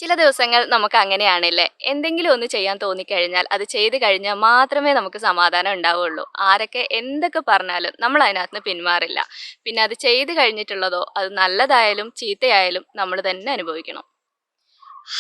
ചില ദിവസങ്ങൾ നമുക്ക് അങ്ങനെയാണല്ലേ. എന്തെങ്കിലും ഒന്ന് ചെയ്യാൻ തോന്നിക്കഴിഞ്ഞാൽ അത് ചെയ്ത് കഴിഞ്ഞാൽ മാത്രമേ നമുക്ക് സമാധാനം ഉണ്ടാവുള്ളൂ. ആരൊക്കെ എന്തൊക്കെ പറഞ്ഞാലും നമ്മൾ അതിനകത്ത് പിന്മാറില്ല. പിന്നെ അത് ചെയ്ത് കഴിഞ്ഞിട്ടുള്ളതോ അത് നല്ലതായാലും ചീത്തയായാലും നമ്മൾ തന്നെ അനുഭവിക്കണം.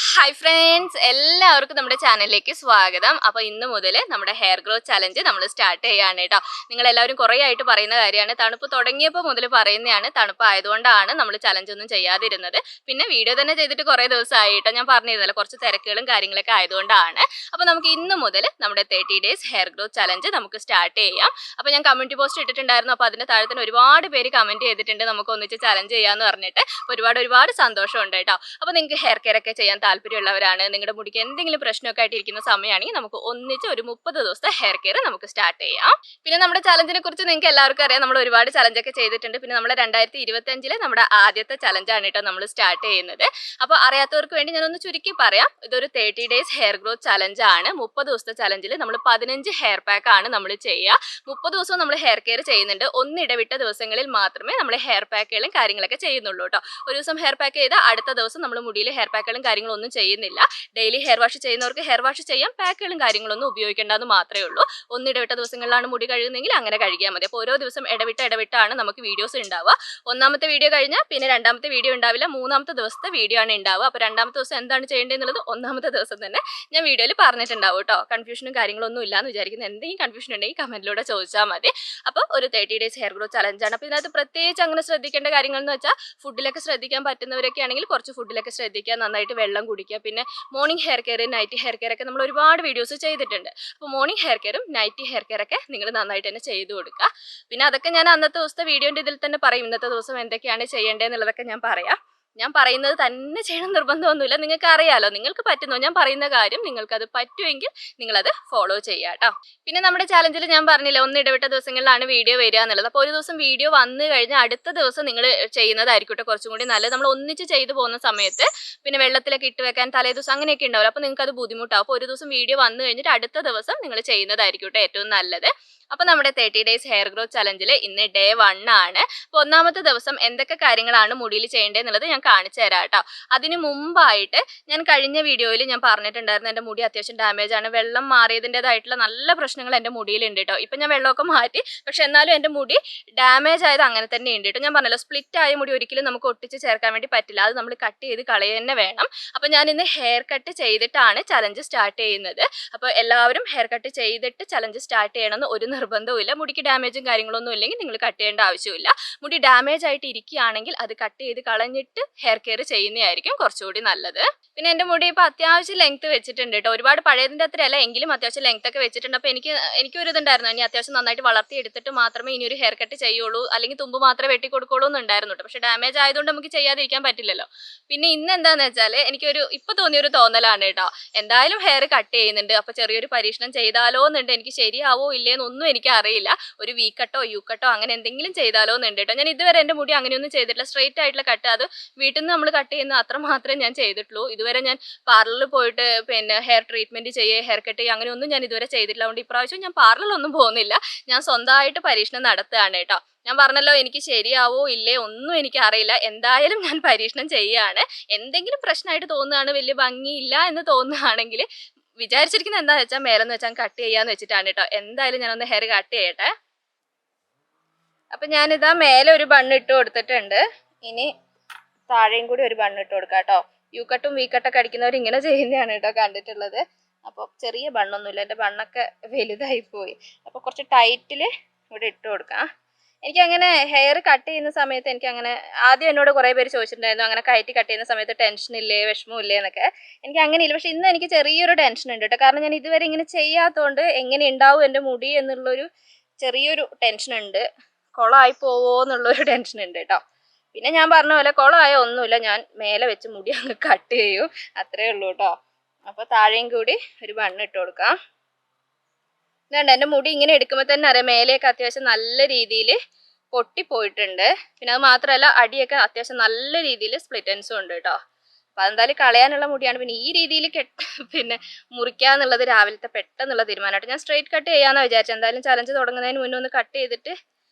ഹായ് ഫ്രണ്ട്സ്, എല്ലാവർക്കും നമ്മുടെ ചാനലിലേക്ക് സ്വാഗതം. അപ്പോൾ ഇന്ന് മുതൽ നമ്മുടെ ഹെയർ ഗ്രോത്ത് ചലഞ്ച് നമ്മൾ സ്റ്റാർട്ട് ചെയ്യാണ് കേട്ടോ. നിങ്ങളെല്ലാവരും കുറേ ആയിട്ട് പറയുന്ന കാര്യമാണ്, തണുപ്പ് തുടങ്ങിയപ്പോൾ മുതൽ പറയുന്നതാണ്. തണുപ്പ് ആയതുകൊണ്ടാണ് നമ്മൾ ചലഞ്ച് ഒന്നും ചെയ്യാതിരുന്നത്. പിന്നെ വീഡിയോ തന്നെ ചെയ്തിട്ട് കുറേ ദിവസമായി കേട്ടോ. ഞാൻ പറഞ്ഞിരുന്നല്ലോ, കുറച്ച് തിരക്കുകളും കാര്യങ്ങളൊക്കെ ആയതുകൊണ്ടാണ്. അപ്പോൾ നമുക്ക് ഇന്ന് മുതൽ നമ്മുടെ 30 ഡേയ്സ് ഹെയർ ഗ്രോത്ത് ചലഞ്ച് നമുക്ക് സ്റ്റാർട്ട് ചെയ്യാം. അപ്പോൾ ഞാൻ കമ്മ്യൂണിറ്റി പോസ്റ്റ് ഇട്ടിട്ടുണ്ടായിരുന്നു. അപ്പോൾ അതിൻ്റെ താഴെ തന്നെ ഒരുപാട് പേര് കമൻറ്റ് ചെയ്തിട്ടുണ്ട് നമുക്ക് ഒന്നിച്ച് ചലഞ്ച് ചെയ്യാമെന്ന് പറഞ്ഞിട്ട്. ഒരുപാട് സന്തോഷമുണ്ട് കേട്ടോ. അപ്പോൾ നിങ്ങൾക്ക് ഹെയർ കെയർ ഒക്കെ ചെയ്യാൻ താല്പര്യമുള്ളവരാണ്, നിങ്ങളുടെ മുടിക്ക് എന്തെങ്കിലും പ്രശ്നമൊക്കെ ആയിട്ടിരിക്കുന്ന സമയമാണെങ്കിൽ നമുക്ക് ഒന്നിച്ച് ഒരു 30 ദിവസത്തെ ഹെയർ കെയർ നമുക്ക് സ്റ്റാർട്ട് ചെയ്യാം. പിന്നെ നമ്മുടെ ചലഞ്ചിനെ കുറിച്ച് നിങ്ങൾക്ക് എല്ലാവർക്കും അറിയാം, നമ്മൾ ഒരുപാട് ചലഞ്ചൊക്കെ ചെയ്തിട്ടുണ്ട്. പിന്നെ നമ്മുടെ 2025 നമ്മുടെ ആദ്യത്തെ ചലഞ്ചാണ് കേട്ടോ നമ്മൾ സ്റ്റാർട്ട് ചെയ്യുന്നത്. അപ്പോൾ അറിയാത്തവർക്ക് വേണ്ടി ഞാനൊന്ന് ചുരുക്കി പറയാം. ഇതൊരു 30 ഡേയ്സ് ഹെയർ ഗ്രോത്ത് ചലഞ്ചാണ്. 30 ദിവസത്തെ ചലഞ്ചിൽ നമ്മൾ 15 ഹെയർ പാക്ക് ആണ് നമ്മൾ ചെയ്യുക. 30 ദിവസവും നമ്മൾ ഹെയർ കെയർ ചെയ്യുന്നുണ്ട്. ഒന്നിടവിട്ട ദിവസങ്ങളിൽ മാത്രമേ നമ്മൾ ഹെയർ പാക്കുകളും കാര്യങ്ങളൊക്കെ ചെയ്യുന്നുള്ളൂ കേട്ടോ. ഒരു ദിവസം ഹെയർ പാക്ക് ചെയ്താൽ അടുത്ത ദിവസം നമ്മൾ മുടിയിൽ ഹെയർ പാക്കുകളും കാര്യങ്ങളും ഒന്നും ചെയ്യുന്നില്ല. ഡെയിലി ഹെയർ വാഷ് ചെയ്യുന്നവർക്ക് ഹെയർ വാഷ് ചെയ്യാം, പാക്കുകളും കാര്യങ്ങളൊന്നും ഉപയോഗിക്കേണ്ടെന്ന് മാത്രമേ ഉള്ളൂ. ഒന്നിടവിട്ട ദിവസങ്ങളിലാണ് മുടി കഴുകുന്നെങ്കിൽ അങ്ങനെ കഴുകിയാൽ മതി. അപ്പോൾ ഓരോ ദിവസം ഇടവിട്ടാണ് നമുക്ക് വീഡിയോസ് ഉണ്ടാവുക. ഒന്നാമത്തെ വീഡിയോ കഴിഞ്ഞാൽ പിന്നെ രണ്ടാമത്തെ വീഡിയോ ഉണ്ടാവില്ല, മൂന്നാമത്തെ ദിവസത്തെ വീഡിയോ ആണ് ഉണ്ടാവുക. അപ്പോൾ രണ്ടാമത്തെ ദിവസം എന്താണ് ചെയ്യേണ്ടതെന്നുള്ളത് ഒന്നാമത്തെ ദിവസം തന്നെ ഞാൻ വീഡിയോയിൽ പറഞ്ഞിട്ടുണ്ടാവും കേട്ടോ. കൺഫ്യൂഷനും കാര്യങ്ങളൊന്നും ഇല്ലാന്ന് വിചാരിക്കുന്നത്. എന്തെങ്കിലും കൺഫ്യൂഷൻ ഉണ്ടെങ്കിൽ കമന്റിലൂടെ ചോദിച്ചാൽ മതി. അപ്പോൾ ഒരു 30 ഡേയ്സ് ഹെയർ ഗ്രോത്ത് ചലഞ്ചാണ്. അപ്പോൾ ഇതിനകത്ത് പ്രത്യേകിച്ച് അങ്ങനെ ശ്രദ്ധിക്കേണ്ട കാര്യങ്ങൾ എന്ന് വെച്ചാൽ, ഫുഡിലൊക്കെ ശ്രദ്ധിക്കാൻ പറ്റുന്നവരൊക്കെ ആണെങ്കിൽ കുറച്ച് ഫുഡിലൊക്കെ ശ്രദ്ധിക്കുക, നന്നായിട്ട് വെള്ളം കുടിക്കുക. പിന്നെ morning hair care, night hair care ഒക്കെ നമ്മൾ ഒരുപാട് വീഡിയോസ് ചെയ്തിട്ടുണ്ട്. അപ്പോൾ മോർണിംഗ് ഹെയർ കെയറും നൈറ്റ് ഹെയർ കെയർ ഒക്കെ നിങ്ങൾ നന്നായിട്ട് തന്നെ ചെയ്തു കൊടുക്കുക. പിന്നെ അതൊക്കെ ഞാൻ അന്നത്തെ ദിവസത്തെ വീഡിയോൻ്റെ ഇതിൽ തന്നെ പറയും. ഇന്നത്തെ ദിവസം എന്തൊക്കെയാണ് ചെയ്യേണ്ടതെന്നുള്ളതൊക്കെ ഞാൻ പറയാം. ഞാൻ പറയുന്നത് തന്നെ ചെയ്യണം നിർബന്ധമൊന്നുമില്ല, നിങ്ങൾക്ക് അറിയാലോ, നിങ്ങൾക്ക് പറ്റുന്നോ ഞാൻ പറയുന്ന കാര്യം നിങ്ങൾക്കത് പറ്റുമെങ്കിൽ നിങ്ങളത് ഫോളോ ചെയ്യുക കേട്ടോ. പിന്നെ നമ്മുടെ ചാലഞ്ചിൽ ഞാൻ പറഞ്ഞില്ല, ഒന്നിടവിട്ട ദിവസങ്ങളിലാണ് വീഡിയോ വരിക എന്നുള്ളത്. അപ്പോൾ ഒരു ദിവസം വീഡിയോ വന്നു കഴിഞ്ഞാൽ അടുത്ത ദിവസം നിങ്ങൾ ചെയ്യുന്നതായിരിക്കട്ടെ കുറച്ചും കൂടി നല്ലത്. നമ്മൾ ഒന്നിച്ച് ചെയ്തു പോകുന്ന സമയത്ത് പിന്നെ വെള്ളത്തിലൊക്കെ ഇട്ട് വെക്കാൻ തലേ ദിവസം അങ്ങനെയൊക്കെ ഉണ്ടാവില്ല. അപ്പോൾ നിങ്ങൾക്ക് അത് ബുദ്ധിമുട്ടാവും. അപ്പോൾ ഒരു ദിവസം വീഡിയോ വന്നു കഴിഞ്ഞിട്ട് അടുത്ത ദിവസം നിങ്ങൾ ചെയ്യുന്നതായിരിക്കട്ടെ ഏറ്റവും നല്ലത്. അപ്പോൾ നമ്മുടെ 30 ഡേയ്സ് ഹെയർ ഗ്രോത്ത് ചലഞ്ചിൽ ഇന്ന് ഡേ 1 ആണ്. അപ്പോൾ ഒന്നാമത്തെ ദിവസം എന്തൊക്കെ കാര്യങ്ങളാണ് മുടിയിൽ ചെയ്യേണ്ടതെന്നുള്ളത് ഞാൻ കാണിച്ചു തരാം കേട്ടോ. അതിന് മുമ്പായിട്ട് ഞാൻ കഴിഞ്ഞ വീഡിയോയിൽ ഞാൻ പറഞ്ഞിട്ടുണ്ടായിരുന്നു, എൻ്റെ മുടി അത്യാവശ്യം ഡാമേജ് ആണ്. വെള്ളം മാറിയതിൻ്റെതായിട്ടുള്ള നല്ല പ്രശ്നങ്ങൾ എൻ്റെ മുടിയിലുണ്ട് കേട്ടോ. ഇപ്പം ഞാൻ വെള്ളമൊക്കെ മാറ്റി, പക്ഷെ എന്നാലും എൻ്റെ മുടി ഡാമേജ് ആയത് അങ്ങനെ തന്നെ ഉണ്ട് കേട്ടോ. ഞാൻ പറഞ്ഞല്ലോ, സ്പ്ലിറ്റ് ആയ മുടി ഒരിക്കലും നമുക്ക് ഒട്ടിച്ച് ചേർക്കാൻ വേണ്ടി പറ്റില്ല, അത് നമ്മൾ കട്ട് ചെയ്ത് കളയുക തന്നെ വേണം. അപ്പോൾ ഞാൻ ഇന്ന് ഹെയർ കട്ട് ചെയ്തിട്ടാണ് ചലഞ്ച് സ്റ്റാർട്ട് ചെയ്യുന്നത്. അപ്പോൾ എല്ലാവരും ഹെയർ കട്ട് ചെയ്തിട്ട് ചലഞ്ച് സ്റ്റാർട്ട് ചെയ്യണമെന്ന് ഒരു നിർബന്ധവുമില്ല. മുടിക്ക് ഡാമേജും കാര്യങ്ങളൊന്നും ഇല്ലെങ്കിൽ നിങ്ങൾ കട്ട് ചെയ്യേണ്ട ആവശ്യമില്ല. മുടി ഡാമേജ് ആയിട്ട് ഇരിക്കുകയാണെങ്കിൽ അത് കട്ട് ചെയ്ത് കളഞ്ഞിട്ട് ഹെയർ കെയർ ചെയ്യുന്നതായിരിക്കും കുറച്ചുകൂടി നല്ലത്. പിന്നെ എൻ്റെ മുടി ഇപ്പോൾ അത്യാവശ്യം ലെങ്ത് വെച്ചിട്ടുണ്ട് കേട്ടോ. ഒരുപാട് പഴയതിൻ്റെ അത്രയല്ല, എങ്കിലും അത്യാവശ്യം ലെങ്ത് ഒക്കെ വെച്ചിട്ടുണ്ട്. അപ്പോൾ എനിക്കൊരു ഇതുണ്ടായിരുന്നു, ഇനി അത്യാവശ്യം നന്നായിട്ട് വളർത്തി എടുത്തിട്ട് മാത്രമേ ഇനി ഒരു ഹെയർ കട്ട് ചെയ്യുള്ളൂ, അല്ലെങ്കിൽ തുമ്പ് മാത്രമേ വെട്ടി കൊടുക്കുള്ളൂ എന്നുണ്ടായിരുന്നു കേട്ടോ. പക്ഷേ ഡാമേജ് ആയതുകൊണ്ട് നമുക്ക് ചെയ്യാതിരിക്കാൻ പറ്റില്ലല്ലോ. പിന്നെ ഇന്ന് എന്താണെന്ന് വെച്ചാൽ എനിക്കൊരു ഇപ്പോൾ തോന്നിയൊരു തോന്നലാണ് കേട്ടോ. എന്തായാലും ഹെയർ കട്ട് ചെയ്യുന്നുണ്ട്, അപ്പോൾ ചെറിയൊരു പരീക്ഷണം ചെയ്താലോ എന്നുണ്ട്. എനിക്ക് ശരിയാവോ ഇല്ലേന്നൊന്നും എനിക്ക് അറിയില്ല. ഒരു വി കട്ടോ യു കട്ടോ അങ്ങനെ എന്തെങ്കിലും ചെയ്താലോ എന്നുണ്ട് കേട്ടോ. ഞാൻ ഇതുവരെ എൻ്റെ മുടി അങ്ങനെയൊന്നും ചെയ്തിട്ടില്ല. സ്ട്രെയിറ്റ് ആയിട്ടുള്ള കട്ട്, അത് വീട്ടിൽ നിന്ന് നമ്മൾ കട്ട് ചെയ്യുന്ന അത്ര മാത്രമേ ഞാൻ ചെയ്തിട്ടുള്ളൂ. ഇതുവരെ ഞാൻ പാർലറിൽ പോയിട്ട് പിന്നെ ഹെയർ ട്രീറ്റ്മെൻറ്റ് ചെയ്യുക, ഹെയർ കട്ട് ചെയ്യുക അങ്ങനെയൊന്നും ഞാൻ ഇതുവരെ ചെയ്തിട്ടില്ല. അതുകൊണ്ട് ഇപ്രാവശ്യം ഞാൻ പാർലറിലൊന്നും പോകുന്നില്ല, ഞാൻ സ്വന്തമായിട്ട് പരീക്ഷണം നടത്തുകയാണ് കേട്ടോ. ഞാൻ പറഞ്ഞല്ലോ, എനിക്ക് ശരിയാവോ ഇല്ലേ ഒന്നും എനിക്ക് അറിയില്ല. എന്തായാലും ഞാൻ പരീക്ഷണം ചെയ്യുകയാണ്. എന്തെങ്കിലും പ്രശ്നമായിട്ട് തോന്നുകയാണ്, വലിയ ഭംഗിയില്ല എന്ന് തോന്നുകയാണെങ്കിൽ വിചാരിച്ചിരിക്കുന്നത് എന്താണെന്ന് വെച്ചാൽ മേലെന്ന് വെച്ചാൽ കട്ട് ചെയ്യാന്ന് വെച്ചിട്ടാണ് കേട്ടോ. എന്തായാലും ഞാനൊന്ന് ഹെയർ കട്ട് ചെയ്യട്ടെ. അപ്പം ഞാനിതാ മേലെ ഒരു ബണ്ണ് ഇട്ട് കൊടുത്തിട്ടുണ്ട്. ഇനി താഴെയും കൂടി ഒരു ബണ്ണ് ഇട്ട് കൊടുക്കാം കേട്ടോ. യു കട്ടും വി കട്ടൊക്കെ അടിക്കുന്നവർ ഇങ്ങനെ ചെയ്യുന്നതാണ് കേട്ടോ കണ്ടിട്ടുള്ളത്. അപ്പോൾ ചെറിയ ബണ്ണൊന്നുമില്ല, എൻ്റെ ബണ്ണൊക്കെ വലുതായിപ്പോയി. അപ്പോൾ കുറച്ച് ടൈറ്റിൽ ഇവിടെ ഇട്ട് കൊടുക്കാം. എനിക്കങ്ങനെ ഹെയർ കട്ട് ചെയ്യുന്ന സമയത്ത് എനിക്കങ്ങനെ ആദ്യം എന്നോട് കുറേ പേര് ചോദിച്ചിട്ടുണ്ടായിരുന്നു, അങ്ങനെ കയറ്റി കട്ട് ചെയ്യുന്ന സമയത്ത് ടെൻഷനില്ലേ വിഷമമില്ലേ എന്നൊക്കെ. എനിക്ക് അങ്ങനെയില്ല, പക്ഷെ ഇന്ന് എനിക്ക് ചെറിയൊരു ടെൻഷൻ ഉണ്ട് കേട്ടോ. കാരണം ഞാൻ ഇതുവരെ ഇങ്ങനെ ചെയ്യാത്തതുകൊണ്ട് എങ്ങനെ ഉണ്ടാവും എൻ്റെ മുടി എന്നുള്ളൊരു ചെറിയൊരു ടെൻഷൻ ഉണ്ട്. കുളമായി പോവോ എന്നുള്ളൊരു ടെൻഷൻ ഉണ്ട് കേട്ടോ. പിന്നെ ഞാൻ പറഞ്ഞ പോലെ കുളമായ ഒന്നുമില്ല, ഞാൻ മേലെ വെച്ച് മുടി അങ്ങ് കട്ട് ചെയ്യും, അത്രേ ഉള്ളൂ കേട്ടോ. അപ്പോൾ താഴെയും കൂടി ഒരു ബണ്ണ് ഇട്ട് കൊടുക്കാം. ഇതുണ്ട്, എൻ്റെ മുടി ഇങ്ങനെ എടുക്കുമ്പോൾ തന്നെ അറിയാം മേലെയൊക്കെ അത്യാവശ്യം നല്ല രീതിയിൽ പൊട്ടിപ്പോയിട്ടുണ്ട്. പിന്നെ അത് മാത്രമല്ല അടിയൊക്കെ അത്യാവശ്യം നല്ല രീതിയിൽ സ്പ്ലിറ്റൻസും ഉണ്ട് കേട്ടോ. അപ്പോൾ അതെന്തായാലും കളയാനുള്ള മുടിയാണ്. പിന്നെ ഈ രീതിയിൽ പിന്നെ മുറിക്കുക എന്നുള്ളത് രാവിലത്തെ പെട്ടെന്നുള്ള തീരുമാനമായിട്ട് ഞാൻ സ്ട്രെയിറ്റ് കട്ട് ചെയ്യാമെന്നാണ് വിചാരിച്ചത്. എന്തായാലും ചലഞ്ച് തുടങ്ങുന്നതിന് മുന്നേ ഒന്ന് കട്ട് ചെയ്തിട്ട്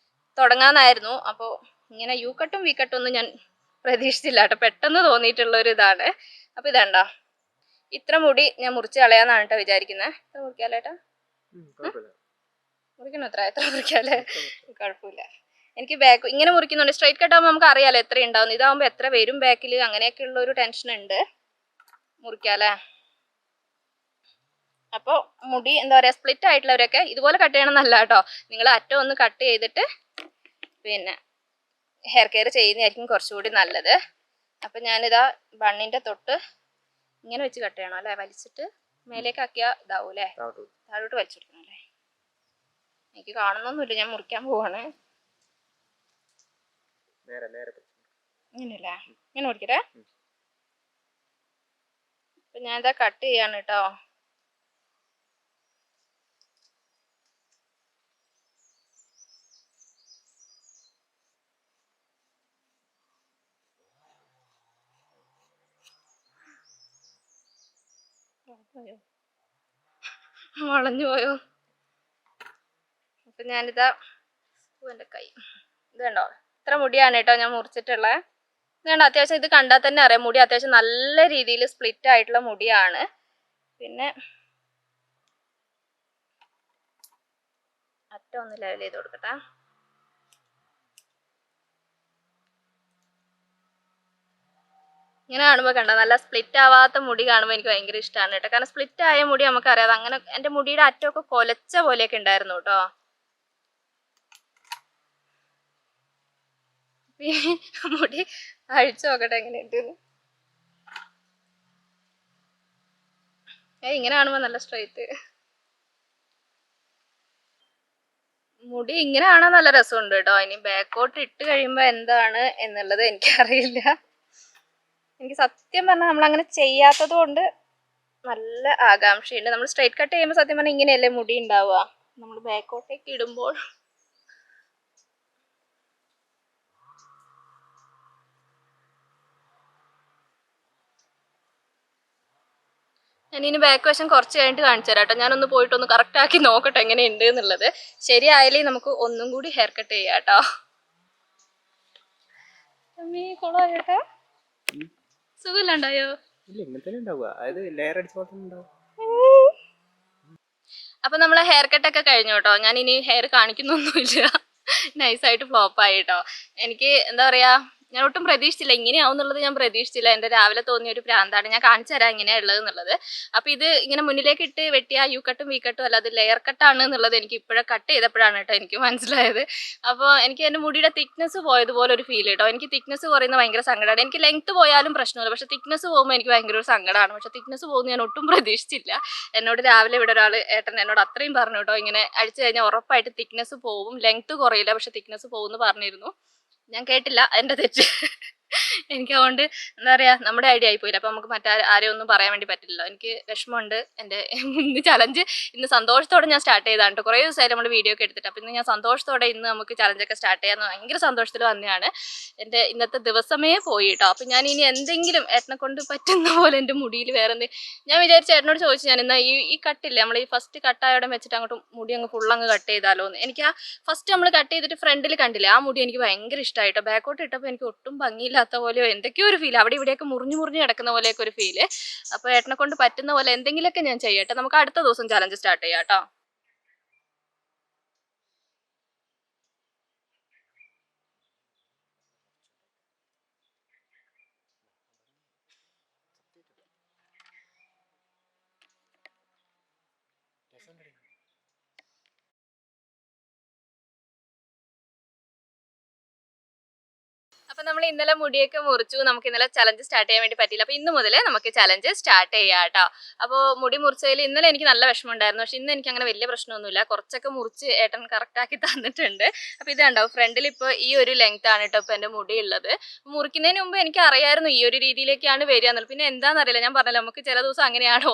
തുടങ്ങാമെന്നായിരുന്നു. അപ്പോൾ ഇങ്ങനെ യു കട്ടും വി കട്ടും ഒന്നും ഞാൻ പ്രതീക്ഷിച്ചില്ല കേട്ടോ, പെട്ടെന്ന് തോന്നിയിട്ടുള്ളൊരു ഇതാണ്. അപ്പോൾ ഇതാണ്ടോ, ഇത്ര മുടി ഞാൻ മുറിച്ച് കളയാന്നാണ് കേട്ടോ വിചാരിക്കുന്നത്. ഇത്ര മുറിക്കാലേട്ടാ? മുറിക്കണോ? എത്ര മുറിക്കാല്ലേ? കുഴപ്പമില്ല. എനിക്ക് ബാക്ക് ഇങ്ങനെ മുറിക്കുന്നുണ്ട്. സ്ട്രൈറ്റ് കട്ട് ആകുമ്പോൾ നമുക്ക് അറിയാലോ എത്ര ഉണ്ടാവും. ഇതാകുമ്പോൾ എത്ര വരും ബാക്കിൽ, അങ്ങനെയൊക്കെ ഉള്ള ഒരു ടെൻഷൻ ഉണ്ട്. മുറിക്കാല്ലേ? അപ്പോൾ മുടി എന്താ പറയുക, സ്പ്ലിറ്റ് ആയിട്ടുള്ളവരൊക്കെ ഇതുപോലെ കട്ട് ചെയ്യണം എന്നല്ല കേട്ടോ. നിങ്ങൾ അറ്റം ഒന്ന് കട്ട് ചെയ്തിട്ട് പിന്നെ ഹെയർ കെയർ ചെയ്യുന്നതായിരിക്കും കുറച്ചുകൂടി നല്ലത്. അപ്പം ഞാനിതാ ബണ്ണിൻ്റെ തൊട്ട് ഇങ്ങനെ വെച്ച് കട്ട് ചെയ്യണം അല്ലേ? വലിച്ചിട്ട് മേലേക്ക് ആക്കിയാൽ ഇതാവും അല്ലേ? താഴോട്ട് വലിച്ചെടുക്കണം അല്ലേ? എനിക്ക് കാണുന്നൊന്നുമില്ല, ഞാൻ മുറിക്കാൻ പോവാണ്. ഇങ്ങനെയല്ലേ? ഇങ്ങനെ മുറിക്കട്ടെ. അപ്പം ഞാനിതാ കട്ട് ചെയ്യാണ് കേട്ടോ. വളഞ്ഞു പോയോ? അപ്പം ഞാനിതാ എൻ്റെ കൈ ഇത് കണ്ടോ, ഇത്ര മുടിയാണ് കേട്ടോ ഞാൻ മുറിച്ചിട്ടുള്ളത്. ഇത് കണ്ടോ, അത്യാവശ്യം ഇത് കണ്ടാൽ തന്നെ അറിയാം മുടി അത്യാവശ്യം നല്ല രീതിയിൽ സ്പ്ലിറ്റ് ആയിട്ടുള്ള മുടിയാണ്. പിന്നെ അറ്റം ഒന്ന് ലെവൽ ചെയ്ത് കൊടുക്കട്ടെ. ഇങ്ങനെ കാണുമ്പോൾ കണ്ടോ, നല്ല സ്പ്ലിറ്റ് ആവാത്ത മുടി കാണുമ്പോൾ എനിക്ക് ഭയങ്കര ഇഷ്ടമാണ് കേട്ടോ. കാരണം സ്പ്ലിറ്റ് ആയ മുടി നമുക്കറിയാം, അങ്ങനെ എൻ്റെ മുടിയുടെ അറ്റമൊക്കെ കൊലച്ച പോലെയൊക്കെ ഉണ്ടായിരുന്നു കേട്ടോ. മുടി അഴിച്ചു നോക്കട്ടെ എങ്ങനെയുണ്ട്. ഇങ്ങനെ കാണുമ്പോൾ നല്ല സ്ട്രൈറ്റ് മുടി. ഇങ്ങനെ കാണാൻ നല്ല രസമുണ്ട് കേട്ടോ. ഇനി ബാക്കോട്ട് ഇട്ട് കഴിയുമ്പോൾ എന്താണ് എന്നുള്ളത് എനിക്കറിയില്ല. എനിക്ക് സത്യം പറഞ്ഞാൽ നമ്മളങ്ങനെ ചെയ്യാത്തത് കൊണ്ട് നല്ല ആകാംക്ഷയുണ്ട്. നമ്മൾ സ്ട്രൈറ്റ് കട്ട് ചെയ്യുമ്പോൾ സത്യം പറഞ്ഞാൽ ഇങ്ങനെയല്ലേ മുടി ഉണ്ടാവുക. നമ്മൾ ബാക്കോട്ടേക്ക് ഇടുമ്പോൾ ഞാനിനി ബാക്ക് വശം കുറച്ച് കഴിഞ്ഞിട്ട് കാണിച്ചു തരാം കേട്ടോ. ഞാനൊന്ന് പോയിട്ടൊന്ന് കറക്റ്റ് ആക്കി നോക്കട്ടെ എങ്ങനെയുണ്ട് എന്നുള്ളത്. ശരിയായാലേ നമുക്ക് ഒന്നും കൂടി ഹെയർ കട്ട് ചെയ്യാം കേട്ടോ. കൊളായിട്ടോ, സുഖമില്ലാണ്ടായോ? അപ്പൊ നമ്മളെ ഹെയർ കട്ടൊക്കെ കഴിഞ്ഞു കേട്ടോ. ഞാൻ ഇനി ഹെയർ കാണിക്കുന്നൊന്നുമില്ല. നൈസായിട്ട് ഫ്ലോപ്പ് ആയി കേട്ടോ. എനിക്ക് എന്താ പറയാ, ഞാൻ ഒട്ടും പ്രതീക്ഷിച്ചില്ല ഇങ്ങനെയാവും എന്നുള്ളത്. ഞാൻ പ്രതീക്ഷിച്ചില്ല. എൻ്റെ രാവിലെ തോന്നിയ ഒരു ഭ്രാന്താണ്. ഞാൻ കാണിച്ചു തരാം എങ്ങനെയാണ് ഉള്ളത് എന്നുള്ളത്. അപ്പോൾ ഇത് ഇങ്ങനെ മുന്നിലേക്ക് ഇട്ട് വെട്ടിയ യു കട്ടും വി കട്ടും അല്ല, അത് ലെയർ കട്ടാണ് എന്നുള്ളത് എനിക്ക് ഇപ്പോഴും കട്ട് ചെയ്തപ്പോഴാണ് കേട്ടോ എനിക്ക് മനസ്സിലായത്. അപ്പോൾ എനിക്ക് എൻ്റെ മുടിയുടെ തിക്നെസ് പോയതുപോലെ ഒരു ഫീൽ കേട്ടോ. എനിക്ക് തിക്നെസ് കുറയുന്ന ഭയങ്കര സങ്കടമാണ്. എനിക്ക് ലെങ്ത്ത് പോയാലും പ്രശ്നമില്ല, പക്ഷേ തിക്നെസ് പോകുമ്പോൾ എനിക്ക് ഭയങ്കര ഒരു സങ്കടമാണ്. പക്ഷേ തിക്നെസ് പോകുന്നത് ഞാൻ ഒട്ടും പ്രതീക്ഷിച്ചില്ല. എന്നോട് രാവിലെ ഇവിടെ ഒരാൾ ഏട്ടൻ എന്നോട് അത്രയും പറഞ്ഞു കേട്ടോ, ഇങ്ങനെ അടിച്ചു കഴിഞ്ഞാൽ ഉറപ്പായിട്ട് തിക്നെസ് പോവും, ലെങ്ത്ത് കുറയില്ല, പക്ഷെ തിക്നെസ് പോകുമെന്ന് പറഞ്ഞിരുന്നു. ഞാൻ കേട്ടില്ല, എൻ്റെ തെറ്റ്. എനിക്ക് അതുകൊണ്ട് എന്താ പറയുക, നമ്മുടെ ഐഡിയ ആയിപ്പോയില്ല. അപ്പോൾ നമുക്ക് ആരെയും ഒന്നും പറയാൻ വേണ്ടി പറ്റില്ലല്ലോ. എനിക്ക് വിഷമമുണ്ട്. എൻ്റെ ഇന്ന് ചലഞ്ച് ഇന്ന് സന്തോഷത്തോടെ ഞാൻ സ്റ്റാർട്ട് ചെയ്താണ് കേട്ടോ. കുറേ ദിവസമായിട്ട് നമ്മൾ വീഡിയോ ഒക്കെ എടുത്തിട്ട്. അപ്പോൾ ഇന്ന് ഞാൻ സന്തോഷത്തോടെ ഇന്ന് നമുക്ക് ചലഞ്ചൊക്കെ സ്റ്റാർട്ട് ചെയ്യാമെന്ന് ഭയങ്കര സന്തോഷത്തിൽ വന്നതാണ്. എൻ്റെ ഇന്നത്തെ ദിവസമേ പോയി കേട്ടോ. അപ്പോൾ ഞാൻ ഇനി എന്തെങ്കിലും ഏട്ടനെ കൊണ്ട് പറ്റുന്ന പോലെ എൻ്റെ മുടിയിൽ വേറെ ഞാൻ വിചാരിച്ച ഏട്ടനോട് ചോദിച്ചു, ഞാൻ എന്നാൽ ഈ കട്ടില്ലേ നമ്മൾ ഈ ഫസ്റ്റ് കട്ടായോടെ വെച്ചിട്ട് അങ്ങോട്ട് മുടി അങ്ങ് ഫുള്ളങ്ങ് കട്ട് ചെയ്താലോ എന്ന്. എനിക്ക് ആ ഫസ്റ്റ് നമ്മൾ കട്ട് ചെയ്തിട്ട് ഫ്രണ്ടിൽ കണ്ടില്ലേ, ആ മുടി എനിക്ക് ഭയങ്കര ഇഷ്ടമായിട്ടോ. ബാക്കോട്ട് ഇട്ടപ്പോൾ എനിക്ക് ഒട്ടും ഭംഗിയില്ലാത്ത പോലെയോ എന്തൊക്കെയോ ഒരു ഫീൽ, അവിടെ ഇവിടെയൊക്കെ മുറിഞ്ഞു കിടക്കുന്ന പോലെയൊക്കെ ഒരു ഫീല്. അപ്പോൾ ഏട്ടനെ കൊണ്ട് പറ്റുന്ന പോലെ എന്തെങ്കിലുമൊക്കെ ഞാൻ ചെയ്യട്ടെ. നമുക്ക് അടുത്ത ദിവസം ചലഞ്ച് സ്റ്റാർട്ട് ചെയ്യാം കേട്ടോ. അപ്പൊ നമ്മൾ ഇന്നലെ മുടിയൊക്കെ മുറിച്ചു. നമുക്ക് ഇന്നലെ ചലഞ്ച് സ്റ്റാർട്ട് ചെയ്യാൻ വേണ്ടി പറ്റിയില്ല. അപ്പൊ ഇന്ന് മുതൽ നമുക്ക് ചലഞ്ച് സ്റ്റാർട്ട് ചെയ്യാം കേട്ടോ. അപ്പോൾ മുടി മുറിച്ചതിൽ ഇന്നലെ എനിക്ക് നല്ല വിഷമം ഉണ്ടായിരുന്നു. പക്ഷെ ഇന്ന് എനിക്ക് അങ്ങനെ വലിയ പ്രശ്നമൊന്നുമില്ല. കുറച്ചൊക്കെ മുറിച്ച് ഏട്ടൻ കറക്റ്റ് ആക്കി തന്നിട്ടുണ്ട്. അപ്പൊ ഇത് കണ്ടോ, ഫ്രണ്ടിൽ ഇപ്പോൾ ഈ ഒരു ലെങ്ത് ആണ് കേട്ടോ ഇപ്പൊ എൻ്റെ മുടി ഉള്ളത്. മുറിക്കുന്നതിന് മുമ്പ് എനിക്ക് അറിയായിരുന്നു ഈ ഒരു രീതിയിലേക്കാണ് വരിക എന്നുള്ളത്. പിന്നെ എന്താണെന്നറിയില്ല, ഞാൻ പറഞ്ഞല്ലോ നമുക്ക് ചില ദിവസം അങ്ങനെയാണ്,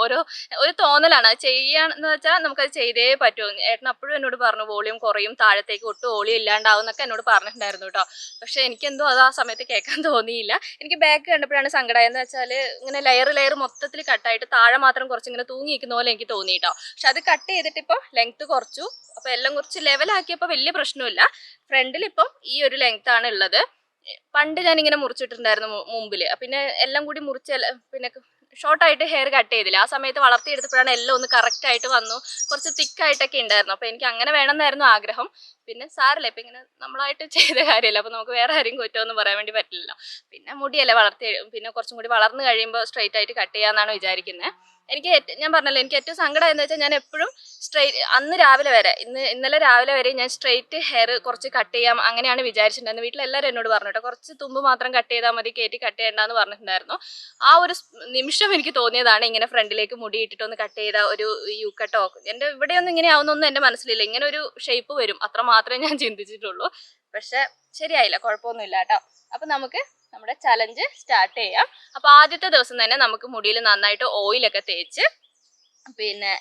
ഒരു തോന്നലാണ്. അത് ചെയ്യാന്ന് വെച്ചാൽ നമുക്കത് ചെയ്തേ പറ്റുമോ. ഏട്ടൻ അപ്പോഴും എന്നോട് പറഞ്ഞു വോളിയം കുറയും, താഴത്തേക്ക് ഒട്ടും വോളിയം ഇല്ലാണ്ടാവും എന്നൊക്കെ എന്നോട് പറഞ്ഞിട്ടുണ്ടായിരുന്നു കേട്ടോ. പക്ഷെ എനിക്കെന്തോ അത് ആ സമയത്ത് കേൾക്കാൻ തോന്നിയില്ല. എനിക്ക് ബാക്ക് കണ്ടപ്പോഴാണ് സങ്കടമായെന്ന് വെച്ചാൽ ഇങ്ങനെ ലെയർ മൊത്തത്തിൽ കട്ടായിട്ട് താഴെ മാത്രം കുറച്ചിങ്ങനെ തൂങ്ങി നിൽക്കുന്ന പോലെ എനിക്ക് തോന്നി കേട്ടോ. പക്ഷെ അത് കട്ട് ചെയ്തിട്ട് ഇപ്പോൾ ലെങ്ത്ത് കുറച്ചു. അപ്പോൾ എല്ലാം കുറച്ച് ലെവലാക്കിയപ്പോൾ വലിയ പ്രശ്നമില്ല. ഫ്രണ്ടിൽ ഇപ്പം ഈ ഒരു ലെങ്ത് ആണ് ഉള്ളത്. പണ്ട് ഞാനിങ്ങനെ മുറിച്ചിട്ടുണ്ടായിരുന്നു മുമ്പിൽ. പിന്നെ എല്ലാം കൂടി മുറിച്ച് പിന്നെ ഷോർട്ടായിട്ട് ഹെയർ കട്ട് ചെയ്തില്ല. ആ സമയത്ത് വളർത്തിയെടുത്തപ്പോഴാണ് എല്ലാം ഒന്ന് കറക്റ്റായിട്ട് വന്നു. കുറച്ച് തിക്കായിട്ടൊക്കെ ഉണ്ടായിരുന്നു. അപ്പോൾ എനിക്ക് അങ്ങനെ വേണമെന്നായിരുന്നു ആഗ്രഹം. പിന്നെ സാരമില്ല, ഇപ്പം ഇങ്ങനെ നമ്മളായിട്ട് ചെയ്ത കാര്യമല്ല, അപ്പോൾ നമുക്ക് വേറെ ആരെയും കുറ്റമൊന്നും പറയാൻ വേണ്ടി പറ്റില്ലല്ലോ. പിന്നെ മുടിയല്ലേ പിന്നെ കുറച്ചും കൂടി വളർന്നു കഴിയുമ്പോൾ സ്ട്രെയിറ്റ് ആയിട്ട് കട്ട് ചെയ്യാമെന്നാണ് വിചാരിക്കുന്നത്. ഞാൻ പറഞ്ഞല്ലോ, എനിക്ക് ഏറ്റവും സങ്കടം എന്ന് വെച്ചാൽ ഞാൻ എപ്പോഴും അന്ന് രാവിലെ വരെ ഇന്നലെ രാവിലെ വരെ ഞാൻ സ്ട്രെയിറ്റ് ഹെയർ കുറച്ച് കട്ട് ചെയ്യാം അങ്ങനെയാണ് വിചാരിച്ചിട്ടുണ്ടായിരുന്നു. വീട്ടിലെല്ലാവരും എന്നോട് പറഞ്ഞു കേട്ടോ, കുറച്ച് തുമ്പ് മാത്രം കട്ട് ചെയ്താൽ മതി, കയറ്റി കട്ട് ചെയ്യേണ്ടെന്ന് പറഞ്ഞിട്ടുണ്ടായിരുന്നു. ആ ഒരു നിമിഷം എനിക്ക് തോന്നിയതാണ് ഇങ്ങനെ ഫ്രണ്ടിലേക്ക് മുടി ഇട്ടിട്ടൊന്ന് കട്ട് ചെയ്ത ഒരു യു കട്ടോ. എൻ്റെ ഇവിടെയൊന്നും ഇങ്ങനെ ആവുന്നൊന്നും എൻ്റെ മനസ്സിലില്ല. ഇങ്ങനെ ഒരു ഷേപ്പ് വരും, അത്ര മാത്രമേ ഞാൻ ചിന്തിച്ചിട്ടുള്ളൂ. പക്ഷെ ശരിയായില്ല, കുഴപ്പമൊന്നുമില്ല കേട്ടോ. അപ്പം നമുക്ക് നമ്മുടെ ചലഞ്ച് സ്റ്റാർട്ട് ചെയ്യാം. അപ്പോൾ ആദ്യത്തെ ദിവസം തന്നെ നമുക്ക് മുടിയിൽ നന്നായിട്ട് ഓയിലൊക്കെ തേച്ച് പിന്നെ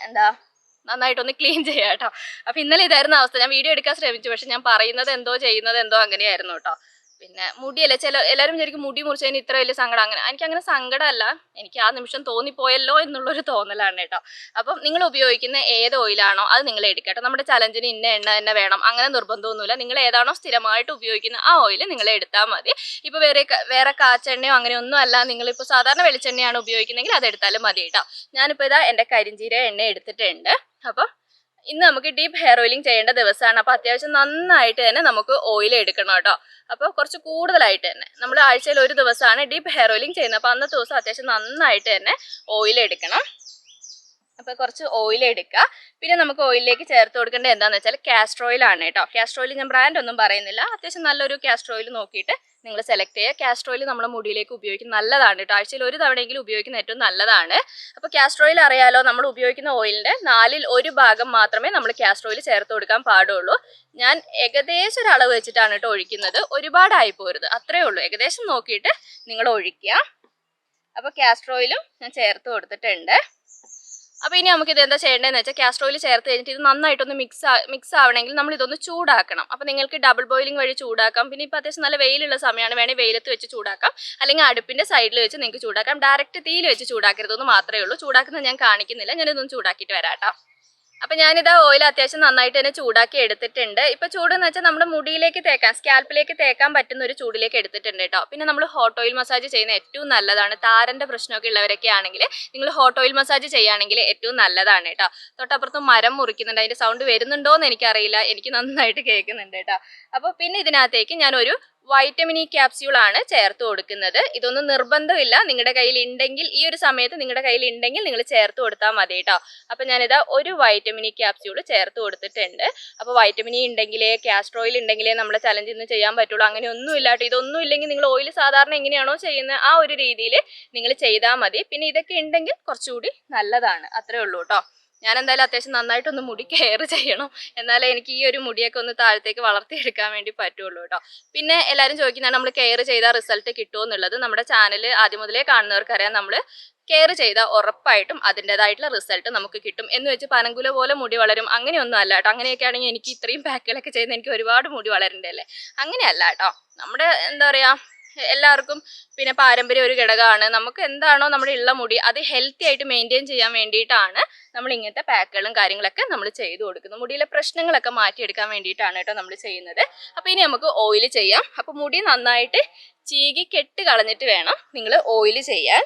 നന്നായിട്ടൊന്ന് ക്ലീൻ ചെയ്യാം കേട്ടോ. അപ്പം ഇന്നലെ ഇതായിരുന്നു അവസ്ഥ. ഞാൻ വീഡിയോ എടുക്കാൻ ശ്രമിച്ചു, പക്ഷെ ഞാൻ പറയുന്നത് എന്തോ ചെയ്യുന്നത് എന്തോ അങ്ങനെയായിരുന്നു കേട്ടോ. പിന്നെ മുടിയല്ലേ, എല്ലാവരും വിചാരിക്കും മുടി മുറിച്ചതിന് ഇത്ര വലിയ സങ്കടം. എനിക്കങ്ങനെ സങ്കടമല്ല, എനിക്ക് ആ നിമിഷം തോന്നിപ്പോയല്ലോ എന്നുള്ളൊരു തോന്നലാണ് കേട്ടോ. അപ്പം നിങ്ങൾ ഉപയോഗിക്കുന്ന ഏത് ഓയിലാണോ അത് നിങ്ങൾ എടുക്കട്ടോ. നമ്മുടെ ചലഞ്ചിന് ഇന്ന എണ്ണ തന്നെ വേണം അങ്ങനെ നിർബന്ധമൊന്നുമില്ല. നിങ്ങൾ ഏതാണോ സ്ഥിരമായിട്ട് ഉപയോഗിക്കുന്ന ആ ഓയിൽ നിങ്ങൾ എടുത്താൽ മതി. ഇപ്പോൾ വേറെ കാച്ചെണ്ണയോ അങ്ങനെയൊന്നും അല്ല, നിങ്ങളിപ്പോൾ സാധാരണ വെളിച്ചെണ്ണയാണ് ഉപയോഗിക്കുന്നതെങ്കിൽ അത് എടുത്താലും മതി കേട്ടോ. ഞാനിപ്പോൾ ഇതാ എൻ്റെ കരിഞ്ജീരക എണ്ണ എടുത്തിട്ടുണ്ട്. അപ്പം ഇന്ന് നമുക്ക് ഡീപ്പ് ഹെയർ ഓയിലിംഗ് ചെയ്യേണ്ട ദിവസമാണ്. അപ്പോൾ അത്യാവശ്യം നന്നായിട്ട് തന്നെ നമുക്ക് ഓയിൽ എടുക്കണം കേട്ടോ. അപ്പോൾ കുറച്ച് കൂടുതലായിട്ട് തന്നെ നമ്മൾ ആഴ്ചയിൽ ഒരു ദിവസമാണ് ഡീപ്പ് ഹെയർ ഓയിലിംഗ് ചെയ്യുന്നത്. അപ്പോൾ അന്നത്തെ ദിവസം അത്യാവശ്യം നന്നായിട്ട് തന്നെ ഓയിൽ എടുക്കണം. അപ്പോൾ കുറച്ച് ഓയിൽ എടുക്കുക. പിന്നെ നമുക്ക് ഓയിലിലേക്ക് ചേർത്ത് കൊടുക്കേണ്ടത് എന്താണെന്ന് വെച്ചാൽ കാസ്റ്റർ ഓയിലാണ് കേട്ടോ. കാസ്റ്റർ ഓയിൽ ഞാൻ ബ്രാൻഡ് ഒന്നും പറയുന്നില്ല, അത്യാവശ്യം നല്ലൊരു കാസ്റ്റർ ഓയിൽ നോക്കിയിട്ട് നിങ്ങൾ സെലക്ട് ചെയ്യുക. കാസ്റ്റർ ഓയിൽ നമ്മുടെ മുടിയിലേക്ക് ഉപയോഗിക്കുന്നത് നല്ലതാണ് കേട്ടോ. ആഴ്ചയിൽ ഒരു തവണയെങ്കിലും ഉപയോഗിക്കുന്നത് ഏറ്റവും നല്ലതാണ്. അപ്പോൾ കാസ്റ്റർ ഓയിൽ അറിയാലോ, നമ്മൾ ഉപയോഗിക്കുന്ന ഓയിലിൻ്റെ 1/4 ഭാഗം മാത്രമേ നമ്മൾ കാസ്റ്റർ ഓയിൽ ചേർത്ത് കൊടുക്കാൻ പാടുള്ളൂ. ഞാൻ ഏകദേശം ഒരു അളവ് വെച്ചിട്ടാണ് കേട്ടോ ഒഴിക്കുന്നത്, ഒരുപാടായി പോരുത്, അത്രയേ ഉള്ളൂ. ഏകദേശം നോക്കിയിട്ട് നിങ്ങൾ ഒഴിക്കുക. അപ്പോൾ കാസ്റ്റർ ഓയിലും ഞാൻ ചേർത്ത് കൊടുത്തിട്ടുണ്ട്. അപ്പോൾ ഇനി നമുക്ക് ഇത് എന്താ ചെയ്യേണ്ടതെന്ന് വെച്ചാൽ, കാസ്റ്റർ ഓയിൽ ചേർത്ത് കഴിഞ്ഞിട്ട് ഇത് നന്നായിട്ടൊന്ന് മിക്സ് ആവണമെങ്കിൽ നമ്മൾ ഇതൊന്ന് ചൂടാക്കണം. അപ്പോൾ നിങ്ങൾക്ക് ഡബിൾ ബോയിലിംഗ് വഴി ചൂടാക്കാം. പിന്നെ ഇപ്പോൾ അത്യാവശ്യം നല്ല വെയിലുള്ള സമയമാണ്, വേണമെങ്കിൽ വെയിലത്ത് വെച്ച് ചൂടാക്കാം, അല്ലെങ്കിൽ അടുപ്പിൻ്റെ സൈഡിൽ വെച്ച് നിങ്ങൾക്ക് ചൂടാക്കാം. ഡയറക്റ്റ് തീയിൽ വെച്ച് ചൂടാക്കരുതെന്ന് മാത്രമേ ഉള്ളൂ. ചൂടാക്കുന്നത് ഞാൻ കാണിക്കുന്നില്ല, ഞാനിതൊന്ന് ചൂടാക്കിയിട്ട് വരാം കേട്ടോ. അപ്പം ഞാനിത് ഓയിൽ അത്യാവശ്യം നന്നായിട്ട് തന്നെ ചൂടാക്കി എടുത്തിട്ടുണ്ട്. ഇപ്പോൾ ചൂടെന്ന് വെച്ചാൽ നമ്മുടെ മുടിയിലേക്ക് തേക്കാൻ, സ്കാൽപ്പിലേക്ക് തേക്കാൻ പറ്റുന്ന ഒരു ചൂടിലേക്ക് എടുത്തിട്ടുണ്ട് കേട്ടോ. പിന്നെ നമ്മൾ ഹോട്ട് ഓയിൽ മസാജ് ചെയ്യുന്ന ഏറ്റവും നല്ലതാണ്. താരൻ്റെ പ്രശ്നമൊക്കെ ഉള്ളവരൊക്കെ ആണെങ്കിൽ നിങ്ങൾ ഹോട്ട് ഓയിൽ മസാജ് ചെയ്യുകയാണെങ്കിൽ ഏറ്റവും നല്ലതാണ് കേട്ടോ. തൊട്ടപ്പുറത്ത് മരം മുറിക്കുന്നുണ്ട്, അതിൻ്റെ സൗണ്ട് വരുന്നുണ്ടോ എന്ന് എനിക്കറിയില്ല, എനിക്ക് നന്നായിട്ട് കേൾക്കുന്നുണ്ട് കേട്ടോ. അപ്പോൾ പിന്നെ ഇതിനകത്തേക്ക് ഞാനൊരു വൈറ്റമിൻ ഇ ക്യാപ്സ്യൂളാണ് ചേർത്ത് കൊടുക്കുന്നത്. ഇതൊന്നും നിർബന്ധമില്ല, നിങ്ങളുടെ കയ്യിൽ ഉണ്ടെങ്കിൽ, ഈ ഒരു സമയത്ത് നിങ്ങളുടെ കയ്യിൽ ഉണ്ടെങ്കിൽ നിങ്ങൾ ചേർത്ത് കൊടുത്താൽ മതി കേട്ടോ. അപ്പം ഞാനിതാ ഒരു വൈറ്റമിൻ ഇ ക്യാപ്സ്യൂൾ ചേർത്ത് കൊടുത്തിട്ടുണ്ട്. അപ്പോൾ വൈറ്റമിൻ ഇ ഉണ്ടെങ്കിലേ, കാസ്റ്റർ ഓയിൽ ഉണ്ടെങ്കിലേ നമ്മുടെ ചലഞ്ച് ഇന്ന് ചെയ്യാൻ പറ്റുള്ളൂ, അങ്ങനെയൊന്നും ഇല്ലാട്ടോ. ഇതൊന്നും ഇല്ലെങ്കിൽ നിങ്ങൾ ഓയിൽ സാധാരണ എങ്ങനെയാണോ ചെയ്യുന്നത് ആ ഒരു രീതിയിൽ നിങ്ങൾ ചെയ്താൽ മതി. പിന്നെ ഇതൊക്കെ ഉണ്ടെങ്കിൽ കുറച്ചുകൂടി നല്ലതാണ്, അത്രേ ഉള്ളൂ കേട്ടോ. ഞാൻ എന്തായാലും അത്യാവശ്യം നന്നായിട്ടൊന്ന് മുടി കെയർ ചെയ്യണം, എന്നാലേ എനിക്ക് ഈ ഒരു മുടിയൊക്കെ ഒന്ന് താഴത്തേക്ക് വളർത്തിയെടുക്കാൻ വേണ്ടി പറ്റുള്ളൂ കേട്ടോ. പിന്നെ എല്ലാവരും ചോദിക്കുന്നതാണ് നമ്മൾ കെയർ ചെയ്താൽ റിസൾട്ട് കിട്ടുമോ എന്നുള്ളത്. നമ്മുടെ ചാനൽ ആദ്യം മുതലേ കാണുന്നവർക്കറിയാം, നമ്മൾ കെയർ ചെയ്താൽ ഉറപ്പായിട്ടും അതിൻ്റെതായിട്ടുള്ള റിസൾട്ട് നമുക്ക് കിട്ടും. എന്ന് വെച്ച് പനങ്കുല പോലെ മുടി വളരും അങ്ങനെയൊന്നും അല്ല കേട്ടോ. അങ്ങനെയൊക്കെ ആണെങ്കിൽ എനിക്ക് ഇത്രയും പാക്കുകളൊക്കെ ചെയ്യുന്ന എനിക്ക് ഒരുപാട് മുടി വളരണ്ടല്ലേ, അങ്ങനെയല്ല കേട്ടോ. നമ്മുടെ എന്താ പറയുക, എല്ലാവർക്കും പിന്നെ പാരമ്പര്യം ഒരു ഘടകമാണ്. നമുക്ക് എന്താണോ നമ്മുടെ ഉള്ള മുടി അത് ഹെൽത്തി ആയിട്ട് മെയിൻറ്റെയിൻ ചെയ്യാൻ വേണ്ടിയിട്ടാണ് നമ്മൾ ഇങ്ങനത്തെ പാക്കുകളും കാര്യങ്ങളൊക്കെ നമ്മൾ ചെയ്തു കൊടുക്കുന്നത്. മുടിയിലെ പ്രശ്നങ്ങളൊക്കെ മാറ്റിയെടുക്കാൻ വേണ്ടിയിട്ടാണ് കേട്ടോ നമ്മൾ ചെയ്യുന്നത്. അപ്പോൾ ഇനി നമുക്ക് ഓയിൽ ചെയ്യാം. അപ്പോൾ മുടി നന്നായിട്ട് ചീകി കെട്ട് കളഞ്ഞിട്ട് വേണം നിങ്ങൾ ഓയിൽ ചെയ്യാൻ.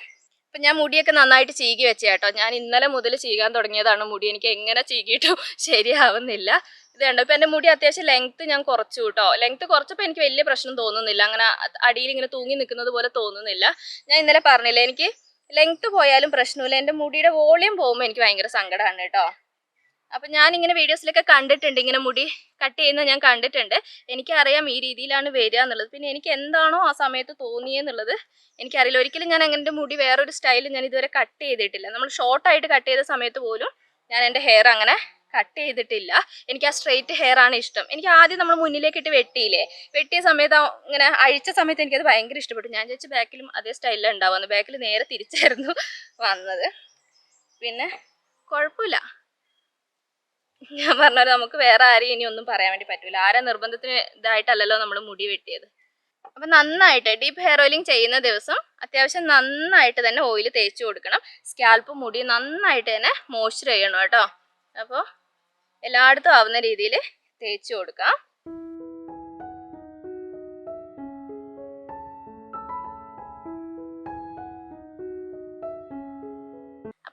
അപ്പം ഞാൻ മുടിയൊക്കെ നന്നായിട്ട് ചീകി വെച്ച കേട്ടോ. ഞാൻ ഇന്നലെ മുതൽ ചീകാൻ തുടങ്ങിയതാണ് മുടി, എനിക്ക് എങ്ങനെ ചീകിയിട്ടും ശരിയാവുന്നില്ല. ഇത് കണ്ടോ, ഇപ്പം എൻ്റെ മുടി അത്യാവശ്യം ലെങ്ത്ത് ഞാൻ കുറച്ചു കേട്ടോ. ലെങ്ത്ത് കുറച്ചപ്പോൾ എനിക്ക് വലിയ പ്രശ്നം തോന്നുന്നില്ല, അങ്ങനെ അടിയിൽ ഇങ്ങനെ തൂങ്ങി നിൽക്കുന്നത് പോലെ തോന്നുന്നില്ല. ഞാൻ ഇന്നലെ പറഞ്ഞില്ലേ, എനിക്ക് ലെങ്ത്ത് പോയാലും പ്രശ്നമില്ല, എൻ്റെ മുടിയുടെ വോളിയം പോകുമ്പോൾ എനിക്ക് ഭയങ്കര സങ്കടമാണ് കേട്ടോ. അപ്പം ഞാനിങ്ങനെ വീഡിയോസിലൊക്കെ കണ്ടിട്ടുണ്ട്, ഇങ്ങനെ മുടി കട്ട് ചെയ്യുന്നത് ഞാൻ കണ്ടിട്ടുണ്ട്. എനിക്കറിയാം ഈ രീതിയിലാണ് വരിക എന്നുള്ളത്. പിന്നെ എനിക്ക് എന്താണോ ആ സമയത്ത് തോന്നിയെന്നുള്ളത് എനിക്കറിയില്ല. ഒരിക്കലും ഞാൻ അങ്ങനെ മുടി വേറൊരു സ്റ്റൈലിൽ ഞാൻ ഇതുവരെ കട്ട് ചെയ്തിട്ടില്ല. നമ്മൾ ഷോർട്ടായിട്ട് കട്ട് ചെയ്ത സമയത്ത് പോലും ഞാൻ എൻ്റെ ഹെയർ അങ്ങനെ കട്ട് ചെയ്തിട്ടില്ല. എനിക്ക് ആ സ്ട്രെയിറ്റ് ഹെയർ ആണ് ഇഷ്ടം. എനിക്ക് ആദ്യം നമ്മൾ മുന്നിലേക്ക് ഇട്ട് വെട്ടിയ സമയത്ത് ഇങ്ങനെ അഴിച്ച സമയത്ത് എനിക്കത് ഭയങ്കര ഇഷ്ടപ്പെട്ടു. ഞാൻ ചോദിച്ചു ബാക്കിലും അതേ സ്റ്റൈലിലാണ് ഉണ്ടാവുന്നത്. ബാക്കിൽ നേരെ തിരിച്ചായിരുന്നു വന്നത്. പിന്നെ കുഴപ്പമില്ല, ഞാൻ പറഞ്ഞത് നമുക്ക് വേറെ ആരെയും ഇനി ഒന്നും പറയാൻ വേണ്ടി പറ്റില്ല. ആരെ നിർബന്ധത്തിന് ഇതായിട്ടല്ലല്ലോ നമ്മൾ മുടി വെട്ടിയത്. അപ്പം നന്നായിട്ട് ഡീപ്പ് ഹെയർ ഓയിലിംഗ് ചെയ്യുന്ന ദിവസം അത്യാവശ്യം നന്നായിട്ട് തന്നെ ഓയിൽ തേച്ച് കൊടുക്കണം. സ്കാൽപ്പ് മുടി നന്നായിട്ട് തന്നെ മോയ്സ്ചർ ചെയ്യണം കേട്ടോ. അപ്പോൾ എല്ലായിടത്തും ആവുന്ന രീതിയിൽ തേച്ച് കൊടുക്കാം.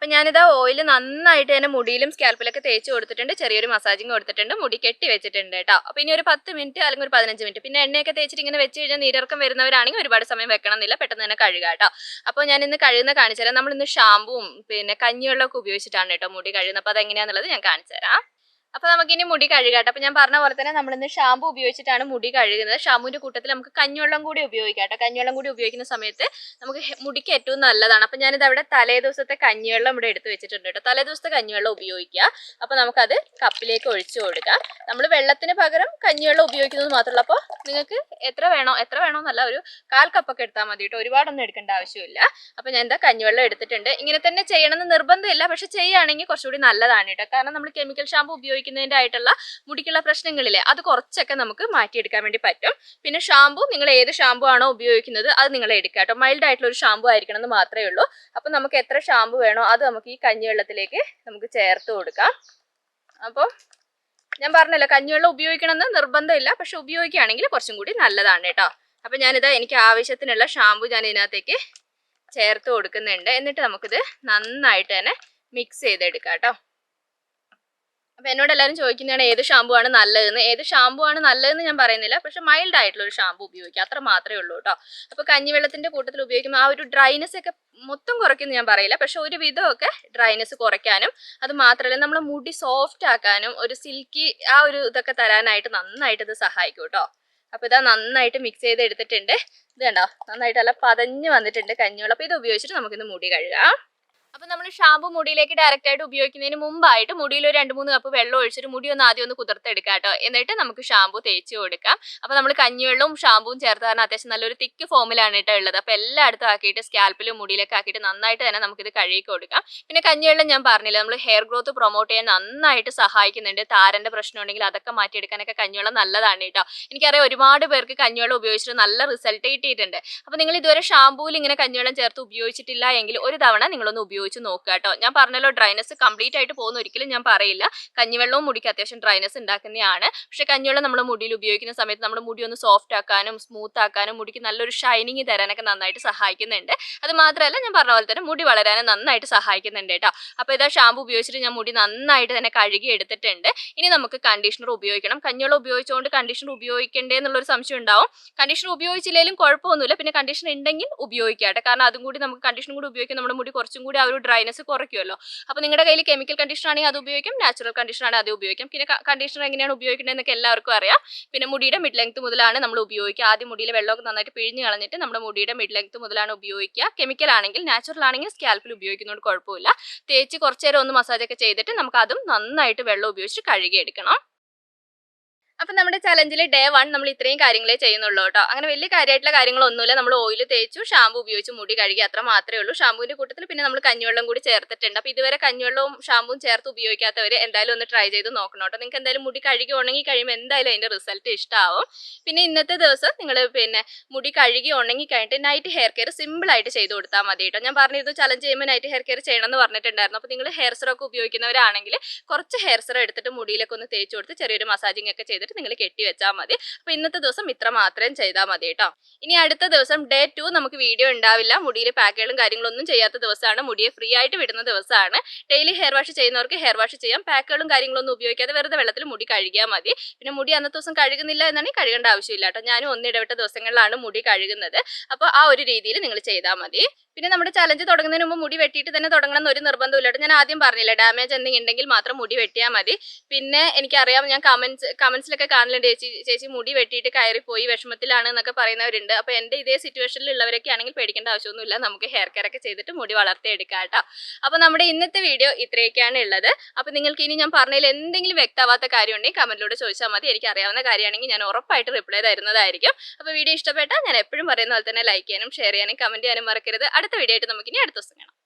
അപ്പം ഞാനിതാ ഓയിൽ നന്നായിട്ട് തന്നെ മുടിയിലും സ്കാൽപ്പിലൊക്കെ തേച്ച് കൊടുത്തിട്ടുണ്ട്, ചെറിയൊരു മസാജിങ് കൊടുത്തിട്ടുണ്ട്, മുടി കെട്ടി വെച്ചിട്ടുണ്ട് കേട്ടോ. അപ്പോൾ ഇനി ഒരു 10 മിനിറ്റ് അല്ലെങ്കിൽ ഒരു 15 മിനിറ്റ്. പിന്നെ എണ്ണയൊക്കെ തേച്ചിട്ട് ഇങ്ങനെ വെച്ച് കഴിഞ്ഞാൽ നീരിറക്കം വരുന്നവരാണെങ്കിൽ ഒരുപാട് സമയം വെക്കണം എന്നില്ല, പെട്ടെന്ന് തന്നെ കഴുകുക കേട്ടോ. അപ്പോൾ ഞാൻ ഇന്ന് കഴുകുന്ന കാണിച്ചു തരാം. നമ്മളിന്ന് ഷാമ്പുവും പിന്നെ കഞ്ഞിവെള്ളമൊക്കെ ഉപയോഗിച്ചിട്ടാണ് കേട്ടോ മുടി കഴുകുന്നത്. അപ്പോൾ അതെങ്ങനെയാണെന്നുള്ളത് ഞാൻ കാണിച്ചു തരാം. അപ്പോൾ നമുക്കിനി മുടി കഴുകാട്ടോ. അപ്പോൾ ഞാൻ പറഞ്ഞ പോലെ തന്നെ നമ്മളിന്ന് ഷാമ്പു ഉപയോഗിച്ചിട്ടാണ് മുടി കഴുകുന്നത്. ഷാമ്പുവിൻ്റെ കൂട്ടത്തിൽ നമുക്ക് കഞ്ഞിവെള്ളം കൂടി ഉപയോഗിക്കാം കേട്ടോ. കഞ്ഞിവെള്ളം കൂടി ഉപയോഗിക്കുന്ന സമയത്ത് നമുക്ക് മുടിക്ക് ഏറ്റവും നല്ലതാണ്. അപ്പോൾ ഞാനിത് അവിടെ തലേ ദിവസത്തെ കഞ്ഞിവെള്ളം ഇവിടെ എടുത്ത് വെച്ചിട്ടുണ്ട് കേട്ടോ. തലേ ദിവസത്തെ കഞ്ഞിവെള്ളം ഉപയോഗിക്കുക. അപ്പോൾ നമുക്കത് കപ്പിലേക്ക് ഒഴിച്ചു കൊടുക്കാം. നമ്മൾ വെള്ളത്തിന് പകരം കഞ്ഞിവെള്ളം ഉപയോഗിക്കുന്നത് മാത്രമല്ല. അപ്പോൾ നിങ്ങൾക്ക് എത്ര വേണമെന്നല്ല, ഒരു 1/4 കപ്പൊക്കെ എടുത്താൽ മതി കേട്ടോ. ഒരുപാടൊന്നും എടുക്കേണ്ട ആവശ്യമില്ല. അപ്പോൾ ഞാൻ എന്താ കഞ്ഞിവെള്ളം എടുത്തിട്ടുണ്ട്. ഇങ്ങനെ തന്നെ ചെയ്യണമെന്ന് നിർബന്ധമില്ല, പക്ഷെ ചെയ്യുകയാണെങ്കിൽ കുറച്ചുകൂടി നല്ലതാണ് കേട്ടോ. കാരണം നമ്മൾ കെമിക്കൽ ഷാമ്പു ഉപയോഗിക്കുന്നതിൻ്റെ ആയിട്ടുള്ള മുടിക്കുള്ള പ്രശ്നങ്ങളില്ലേ, അത് കുറച്ചൊക്കെ നമുക്ക് മാറ്റിയെടുക്കാൻ വേണ്ടി പറ്റും. പിന്നെ ഷാമ്പു നിങ്ങൾ ഏത് ഷാമ്പു ആണോ ഉപയോഗിക്കുന്നത് അത് നിങ്ങൾ എടുക്കുക കേട്ടോ. മൈൽഡ് ആയിട്ടുള്ള ഒരു ഷാമ്പു ആയിരിക്കണം എന്ന് മാത്രമേ ഉള്ളൂ. അപ്പം നമുക്ക് എത്ര ഷാമ്പു വേണോ അത് നമുക്ക് ഈ കഞ്ഞിവെള്ളത്തിലേക്ക് നമുക്ക് ചേർത്ത് കൊടുക്കാം. അപ്പോൾ ഞാൻ പറഞ്ഞല്ലോ കഞ്ഞിവെള്ളം ഉപയോഗിക്കണമെന്ന് നിർബന്ധമില്ല, പക്ഷെ ഉപയോഗിക്കുകയാണെങ്കിൽ കുറച്ചും കൂടി നല്ലതാണ് കേട്ടോ. അപ്പം ഞാനിത് എനിക്ക് ആവശ്യത്തിനുള്ള ഷാമ്പു ഞാൻ ഇതിനകത്തേക്ക് ചേർത്ത് കൊടുക്കുന്നുണ്ട്. എന്നിട്ട് നമുക്കിത് നന്നായിട്ട് തന്നെ മിക്സ് ചെയ്തെടുക്കാം കേട്ടോ. അപ്പോൾ എന്നോട് എല്ലാവരും ചോദിക്കുന്നതാണ് ഏത് ഷാമ്പു ആണ് നല്ലതെന്ന്. ഏത് ഷാമ്പു ആണ് നല്ലതെന്ന് ഞാൻ പറയുന്നില്ല, പക്ഷെ മൈൽഡ് ആയിട്ടുള്ള ഒരു ഷാമ്പു ഉപയോഗിക്കുക, അത്ര മാത്രമേ ഉള്ളൂ കേട്ടോ. അപ്പോൾ കഞ്ഞിവെള്ളത്തിൻ്റെ കൂട്ടത്തിൽ ഉപയോഗിക്കുമ്പോൾ ആ ഒരു ഡ്രൈനെസ് ഒക്കെ മൊത്തം കുറയ്ക്കുമെന്ന് ഞാൻ പറയില്ല, പക്ഷെ ഒരു വിധമൊക്കെ ഡ്രൈനെസ് കുറയ്ക്കാനും അത് മാത്രമല്ല നമ്മൾ മുടി സോഫ്റ്റ് ആക്കാനും ഒരു സിൽക്കി ആ ഒരു ഇതൊക്കെ തരാനായിട്ട് നന്നായിട്ട് ഇത് സഹായിക്കും കേട്ടോ. അപ്പോൾ ഇതാ നന്നായിട്ട് മിക്സ് ചെയ്ത് എടുത്തിട്ടുണ്ട്. ഇത് കണ്ടോ, നന്നായിട്ട് നല്ല പതഞ്ഞ് വന്നിട്ടുണ്ട് കഞ്ഞിവെള്ളം. അപ്പോൾ ഇത് ഉപയോഗിച്ചിട്ട് നമുക്കിന്ന് മുടി കഴുകാം. അപ്പോൾ നമ്മൾ ഷാമ്പു മുടിയിലേക്ക് ഡയറക്റ്റ് ആയിട്ട് ഉപയോഗിക്കുന്നതിന് മുമ്പായിട്ട് മുടിയിൽ ഒരു 2-3 കപ്പ് വെള്ളം ഒഴിച്ചിട്ട് മുടി ആദ്യം ഒന്ന് കുതിർത്തെടുക്കാം കേട്ടോ. എന്നിട്ട് നമുക്ക് ഷാമ്പു തേച്ച് കൊടുക്കാം. അപ്പോൾ നമ്മൾ കഞ്ഞിവെള്ളവും ഷാമ്പുവും ചേർത്ത് കാരണം അത്യാവശ്യം നല്ലൊരു തിക്ക് ഫോമിലാണ് കേട്ടോ ഉള്ളത്. അപ്പോൾ എല്ലായിടത്തും ആക്കിയിട്ട് സ്കാൽപ്പിലും മുടിയിലൊക്കെ ആക്കിയിട്ട് നന്നായിട്ട് തന്നെ നമുക്കിത് കഴുകി കൊടുക്കാം. പിന്നെ കഞ്ഞിവെള്ളം ഞാൻ പറഞ്ഞില്ല, നമ്മൾ ഹെയർ ഗ്രോത്ത് പ്രൊമോട്ട് ചെയ്യാൻ നന്നായിട്ട് സഹായിക്കുന്നുണ്ട്. താരൻ്റെ പ്രശ്നം ഉണ്ടെങ്കിൽ അതൊക്കെ മാറ്റിയെടുക്കാനൊക്കെ കഞ്ഞിവെള്ളം നല്ലതാണ് കേട്ടോ. എനിക്കറിയാം ഒരുപാട് പേർക്ക് കഞ്ഞിവെള്ളം ഉപയോഗിച്ചിട്ട് നല്ല റിസൾട്ട് കിട്ടിയിട്ടുണ്ട്. അപ്പോൾ നിങ്ങൾ ഇതുവരെ ഷാമ്പൂവിൽ ഇങ്ങനെ കഞ്ഞിവെള്ളം ചേർത്ത് ഉപയോഗിച്ചിട്ടില്ല എങ്കിൽ ഒരു തവണ നിങ്ങളൊന്ന് ഉപയോഗിച്ച് നോക്കുക കേട്ടോ. ഞാൻ പറഞ്ഞല്ലോ ഡ്രൈനെസ് കംപ്ലീറ്റ് ആയിട്ട് പോകുന്ന ഒരിക്കലും ഞാൻ പറയില്ല. കഞ്ഞിവെള്ളവും മുടിക്ക് അത്യാവശ്യം ഡ്രൈനെസ് ഉണ്ടാക്കുന്നതാണ്. പക്ഷെ കഞ്ഞിവെള്ളം നമ്മൾ മുടിയിൽ ഉപയോഗിക്കുന്ന സമയത്ത് നമ്മുടെ മുടി ഒന്ന് സോഫ്റ്റ് ആക്കാനും സ്മൂത്ത് ആക്കാനും മുടിക്ക് നല്ലൊരു ഷൈനിങ് തരാനൊക്കെ നന്നായിട്ട് സഹായിക്കുന്നുണ്ട്. അത് മാത്രമല്ല ഞാൻ പറഞ്ഞ പോലെ തന്നെ മുടി വളരാനും നന്നായിട്ട് സഹായിക്കുന്നുണ്ട് കേട്ടോ. അപ്പോൾ ഇതാ ഷാമ്പു ഉപയോഗിച്ചിട്ട് ഞാൻ മുടി നന്നായിട്ട് തന്നെ കഴുകി എടുത്തിട്ടുണ്ട്. ഇനി നമുക്ക് കണ്ടീഷണർ ഉപയോഗിക്കണം. കഞ്ഞിവെള്ളം ഉപയോഗിച്ചുകൊണ്ട് കണ്ടീഷണർ ഉപയോഗിക്കണ്ടേ എന്നുള്ളൊരു സംശയം ഉണ്ടാവും. കണ്ടീഷണർ ഉപയോഗിച്ചില്ലെങ്കിലും കുഴപ്പമൊന്നുമില്ല, പിന്നെ കണ്ടീഷണർ ഉണ്ടെങ്കിൽ ഉപയോഗിക്കാം. കാരണം അതും കൂടി നമുക്ക് കണ്ടീഷണർ കൂടി ഉപയോഗിക്കാൻ നമ്മുടെ മുടി കുറച്ചും കൂടി ആ ഒരു ഡ്രൈനെസ് കുറയ്ക്കുമല്ലോ. അപ്പോൾ നിങ്ങളുടെ കയ്യിൽ കെമിക്കൽ കണ്ടീഷണർ ആണെങ്കിൽ അത് ഉപയോഗിക്കാം, നാച്ചുറൽ കണ്ടീഷണർ ആണെങ്കിൽ അത് ഉപയോഗിക്കാം. പിന്നെ കണ്ടീഷണർ എങ്ങനെയാണ് ഉപയോഗിക്കേണ്ടതെന്നൊക്കെ എല്ലാവർക്കും അറിയാം. പിന്നെ മുടിയുടെ മിഡ് ലെങ്ത് മുതലാണ് നമ്മൾ ഉപയോഗിക്കുക. ആദ്യം മുടിയിലെ വെള്ളമൊക്കെ നന്നായിട്ട് പിഴിഞ്ഞ് കളഞ്ഞിട്ട് നമ്മുടെ മുടിയുടെ മിഡ് ലെങ്ത് മുതലാണ് ഉപയോഗിക്കുക. കെമിക്കൽ ആണെങ്കിൽ നാച്ചുറൽ ആണെങ്കിൽ സ്കാൽപ്പിൽ ഉപയോഗിക്കുന്നതുകൊണ്ട് കുഴപ്പമില്ല. തേച്ച് കുറച്ച് നേരം ഒന്ന് മസാജൊക്കെ ചെയ്തിട്ട് നമുക്ക് അതും നന്നായിട്ട് വെള്ളം ഉപയോഗിച്ച് കഴുകിയെടുക്കണം. അപ്പം നമ്മുടെ ചലഞ്ചിൽ ഡേ 1 നമ്മൾ ഇത്രയും കാര്യങ്ങളെ ചെയ്യുന്നുള്ളൂ കേട്ടോ. അങ്ങനെ വലിയ കാര്യമായിട്ടുള്ള കാര്യങ്ങളൊന്നുമില്ല. നമ്മൾ ഓയിൽ തേച്ചു, ഷാമ്പു ഉപയോഗിച്ച് മുടി കഴുകി, അത്ര മാത്രമേ ഉള്ളൂ. ഷാമ്പൂവിൻ്റെ കൂട്ടത്തിൽ പിന്നെ നമ്മൾ കഞ്ഞിവെള്ളം കൂടി ചേർത്തിട്ടുണ്ട്. അപ്പോൾ ഇതുവരെ കഞ്ഞിവെള്ളവും ഷാമ്പുവും ചേർത്ത് ഉപയോഗിക്കാത്തവർ എന്തായാലും ഒന്ന് ട്രൈ ചെയ്ത് നോക്കണം കേട്ടോ. നിങ്ങൾക്ക് എന്തായാലും മുടി കഴുകി ഉണങ്ങി കഴിയുമ്പോൾ എന്തായാലും അതിൻ്റെ റിസൾട്ട് ഇഷ്ടമാവും. പിന്നെ ഇന്നത്തെ ദിവസം നിങ്ങൾ പിന്നെ മുടി കഴുകി ഉണങ്ങി കഴിഞ്ഞിട്ട് നൈറ്റ് ഹെയർ കെയർ സിമ്പിളായിട്ട് ചെയ്ത് കൊടുത്താൽ മതി കേട്ടോ. ഞാൻ പറഞ്ഞിരുന്നു ചലഞ്ച് ചെയ്യുമ്പോൾ നൈറ്റ് ഹെയർ കെയർ ചെയ്യണമെന്ന് പറഞ്ഞിട്ടുണ്ടായിരുന്നു. അപ്പോൾ നിങ്ങൾ ഹെയർ സെറൊക്കെ ഉപയോഗിക്കുന്നവരാണെങ്കിൽ കുറച്ച് ഹെയർ സെറം എടുത്തിട്ട് മുടിയിലൊക്കെ ഒന്ന് തേച്ച് കൊടുത്ത് ചെറിയൊരു മസാജിങ് ഒക്കെ ചെയ്തിട്ട് നിങ്ങൾ കെട്ടി വെച്ചാൽ മതി. അപ്പോൾ ഇന്നത്തെ ദിവസം ഇത്ര മാത്രം ചെയ്താൽ മതി കേട്ടോ. ഇനി അടുത്ത ദിവസം ഡേ 2 നമുക്ക് വീഡിയോ ഉണ്ടാവില്ല. മുടിയിൽ പാക്കുകളും കാര്യങ്ങളൊന്നും ചെയ്യാത്ത ദിവസമാണ്. മുടിയെ ഫ്രീ ആയിട്ട് വിടുന്ന ദിവസമാണ്. ഡെയിലി ഹെയർ വാഷ് ചെയ്യുന്നവർക്ക് ഹെയർ വാഷ് ചെയ്യാം. പാക്കുകളും കാര്യങ്ങളൊന്നും ഉപയോഗിക്കാതെ വെറുതെ വെള്ളത്തിൽ മുടി കഴുകിയാൽ മതി. പിന്നെ മുടി അന്നത്തെ ദിവസം കഴുകുന്നില്ല എന്നാണെങ്കിൽ കഴുകേണ്ട ആവശ്യമില്ല കേട്ടോ. ഞാനും ഒന്നിടവിട്ട ദിവസങ്ങളിലാണ് മുടി കഴുകുന്നത്. അപ്പോൾ ആ ഒരു രീതിയിൽ നിങ്ങൾ ചെയ്താൽ മതി. പിന്നെ നമ്മുടെ ചലഞ്ച് തുടങ്ങുന്നതിന് മുമ്പ് മുടി വെട്ടിയിട്ട് തന്നെ തുടങ്ങണം എന്നൊരു നിർബന്ധമില്ല കേട്ടോ. ഞാൻ ആദ്യം പറഞ്ഞില്ല, ഡാമേജ് എന്തെങ്കിലും ഉണ്ടെങ്കിൽ മാത്രം മുടി വെട്ടിയാൽ മതി. പിന്നെ എനിക്കറിയാം, ഞാൻ കമന്റ്സിലൊക്കെ കാണലുണ്ട് ചേച്ചി മുടി വെട്ടിയിട്ട് കയറിപ്പോയി വിഷമത്തിലാണ് എന്നൊക്കെ പറയുന്നവരുണ്ട്. അപ്പോൾ എൻ്റെ ഇതേ സിറ്റുവേഷനിൽ ഉള്ളവരൊക്കെ ആണെങ്കിൽ പേടിക്കേണ്ട ആവശ്യമൊന്നുമില്ല. നമുക്ക് ഹെയർ കെയർ ഒക്കെ ചെയ്തിട്ട് മുടി വളർത്തിയെടുക്കാം കേട്ടോ. അപ്പോൾ നമ്മുടെ ഇന്നത്തെ വീഡിയോ ഇത്രയൊക്കെയാണ് ഉള്ളത്. അപ്പോൾ നിങ്ങൾക്ക് ഇനി ഞാൻ പറഞ്ഞതിൽ എന്തെങ്കിലും വ്യക്തമാവാത്ത കാര്യം ഉണ്ടെങ്കിൽ കമന്റിലൂടെ ചോദിച്ചാൽ മതി. എനിക്ക് അറിയാവുന്ന കാര്യമാണെങ്കിൽ ഞാൻ ഉറപ്പായിട്ട് റിപ്ലൈ തരുന്നതായിരിക്കും. അപ്പോൾ വീഡിയോ ഇഷ്ടപ്പെട്ടാൽ ഞാൻ എപ്പോഴും പറയുന്ന പോലെ തന്നെ ലൈക്ക് ചെയ്യാനും ഷെയർ ചെയ്യാനും കമന്റ് ചെയ്യാനും മറക്കരുത്. അടുത്ത വീഡിയോ ആയിട്ട് നമുക്കിനി അടുത്ത ദിവസം കാണാം.